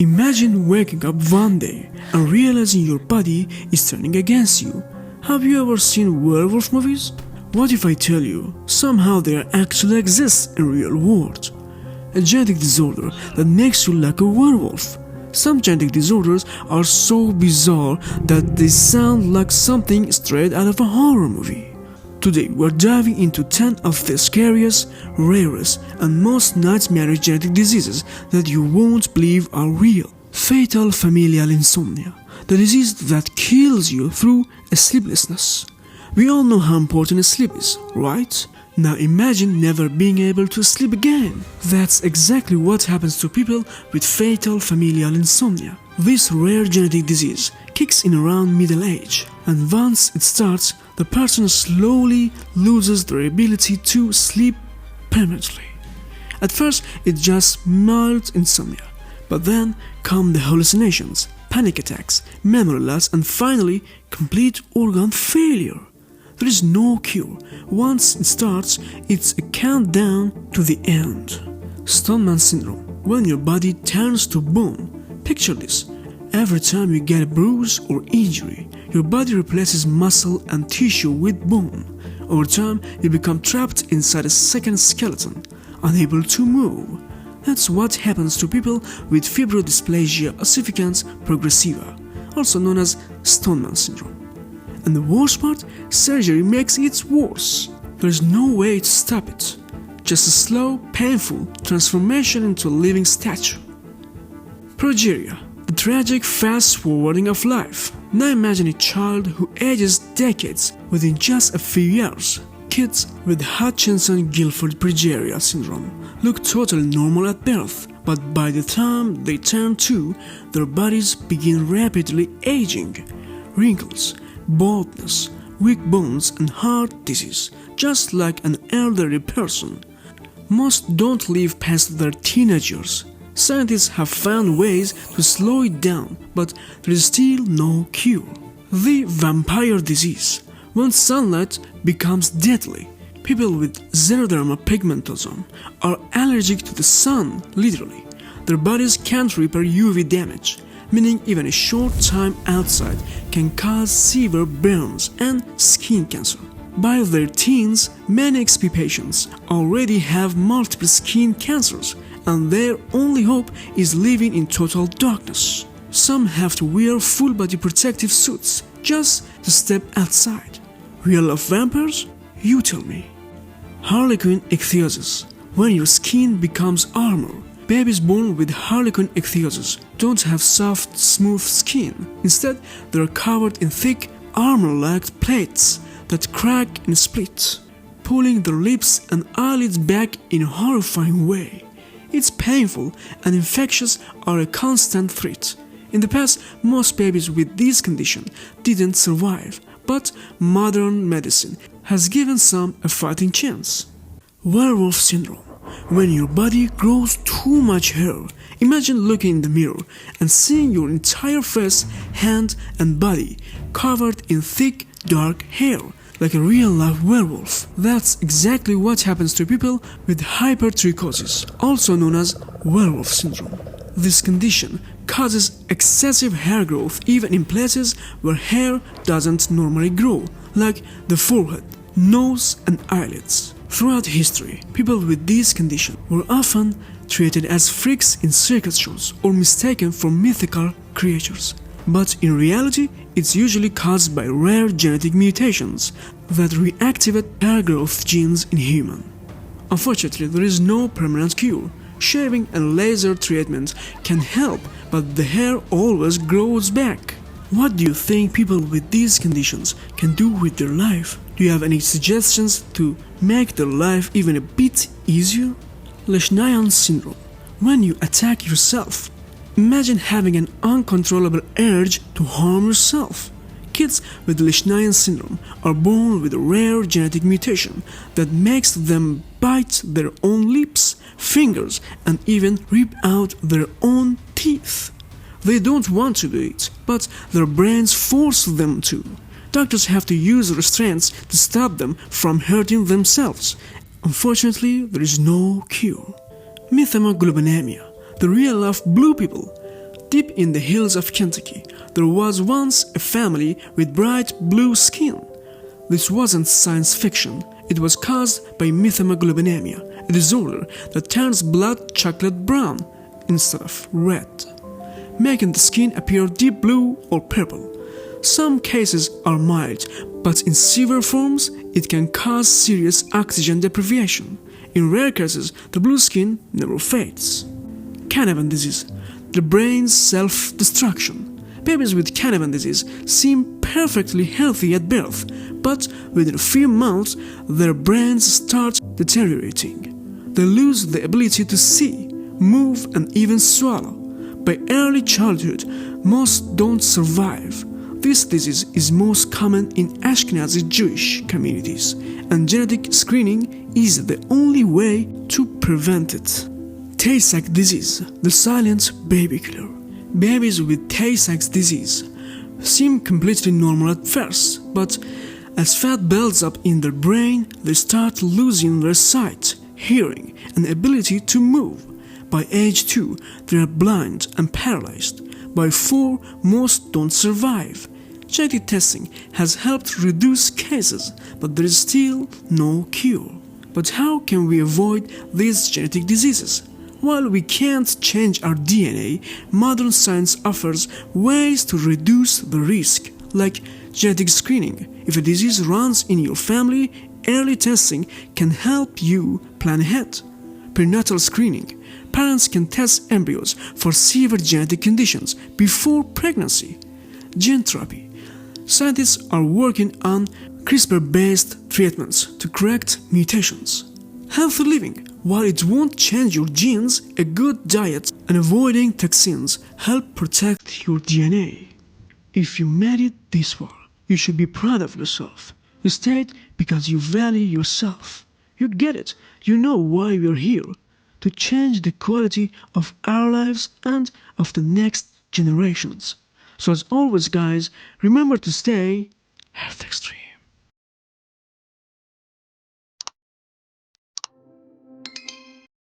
Imagine waking up one day and realizing your body is turning against you. Have you ever seen werewolf movies? What if I tell you, somehow they actually exist in real world? A genetic disorder that makes you like a werewolf. Some genetic disorders are so bizarre that they sound like something straight out of a horror movie. Today we're diving into 10 of the scariest, rarest, and most nightmarish genetic diseases that you won't believe are real. Fatal Familial Insomnia, the disease that kills you through sleeplessness. We all know how important sleep is, right? Now imagine never being able to sleep again. That's exactly what happens to people with fatal familial insomnia. This rare genetic disease kicks in around middle age, and once it starts, the person slowly loses their ability to sleep permanently. At first, it's just mild insomnia, but then come the hallucinations, panic attacks, memory loss, and finally, complete organ failure. There is no cure. Once it starts, it's a countdown to the end. Stoneman syndrome, when your body turns to bone. Picture this. Every time you get a bruise or injury, your body replaces muscle and tissue with bone. Over time, you become trapped inside a second skeleton, unable to move. That's what happens to people with fibrodysplasia ossificans progressiva, also known as Stoneman syndrome. And the worst part, surgery makes it worse. There's no way to stop it. Just a slow, painful transformation into a living statue. Progeria, the tragic fast-forwarding of life. Now imagine a child who ages decades within just a few years. Kids with Hutchinson-Gilford progeria syndrome look totally normal at birth, but by the time they turn 2, their bodies begin rapidly aging. Wrinkles, baldness, weak bones, and heart disease, just like an elderly person. Most don't live past their teenage years. Scientists have found ways to slow it down, but there is still no cure. The vampire disease. When sunlight becomes deadly, people with Xeroderma Pigmentosum are allergic to the sun, literally. Their bodies can't repair UV damage, meaning even a short time outside can cause severe burns and skin cancer. By their teens, many XP patients already have multiple skin cancers, and their only hope is living in total darkness. Some have to wear full-body protective suits just to step outside. Real life vampires? You tell me. Harlequin Ichthyosis, when your skin becomes armor. Babies born with Harlequin Ichthyosis don't have soft, smooth skin. Instead, they are covered in thick, armor-like plates that crack and split, pulling their lips and eyelids back in a horrifying way. It's painful, and infections are a constant threat. In the past, most babies with this condition didn't survive, but modern medicine has given some a fighting chance. Werewolf syndrome. When your body grows too much hair. Imagine looking in the mirror and seeing your entire face, hand and body covered in thick, dark hair, like a real-life werewolf. That's exactly what happens to people with hypertrichosis, also known as werewolf syndrome. This condition causes excessive hair growth even in places where hair doesn't normally grow, like the forehead, nose and eyelids. Throughout history, people with this condition were often treated as freaks in circus shows or mistaken for mythical creatures. But in reality, it's usually caused by rare genetic mutations that reactivate hair growth genes in humans. Unfortunately, there is no permanent cure. Shaving and laser treatment can help, but the hair always grows back. What do you think people with these conditions can do with their life? Do you have any suggestions to make their life even a bit easier? Lesch-Nyhan syndrome. When you attack yourself. Imagine having an uncontrollable urge to harm yourself. Kids with Lesch-Nyhan syndrome are born with a rare genetic mutation that makes them bite their own lips, fingers, and even rip out their own teeth. They don't want to do it, but their brains force them to. Doctors have to use restraints to stop them from hurting themselves. Unfortunately, there is no cure. Methemoglobinemia, the real-life blue people. Deep in the hills of Kentucky, there was once a family with bright blue skin. This wasn't science fiction. It was caused by methemoglobinemia, a disorder that turns blood chocolate brown instead of red, making the skin appear deep blue or purple. Some cases are mild, but in severe forms, it can cause serious oxygen deprivation. In rare cases, the blue skin never fades. Canavan disease, the brain's self-destruction. Babies with Canavan disease seem perfectly healthy at birth, but within a few months, their brains start deteriorating. They lose the ability to see, move, and even swallow. By early childhood, most don't survive. This disease is most common in Ashkenazi Jewish communities, and genetic screening is the only way to prevent it. Tay-Sachs disease, the silent baby killer. Babies with Tay-Sachs disease seem completely normal at first, but as fat builds up in their brain, they start losing their sight, hearing, and ability to move. By age 2, they are blind and paralyzed. By 4, most don't survive. Genetic testing has helped reduce cases, but there is still no cure. But how can we avoid these genetic diseases? While we can't change our DNA, modern science offers ways to reduce the risk, like genetic screening. If a disease runs in your family, early testing can help you plan ahead. Prenatal screening. Parents can test embryos for severe genetic conditions before pregnancy. Gene therapy. Scientists are working on CRISPR-based treatments to correct mutations. Healthy living. While it won't change your genes, a good diet and avoiding toxins help protect your DNA. If you made it this far, you should be proud of yourself. You stayed because you value yourself. You get it. You know why we're here. To change the quality of our lives and of the next generations. So as always guys, remember to stay health extreme.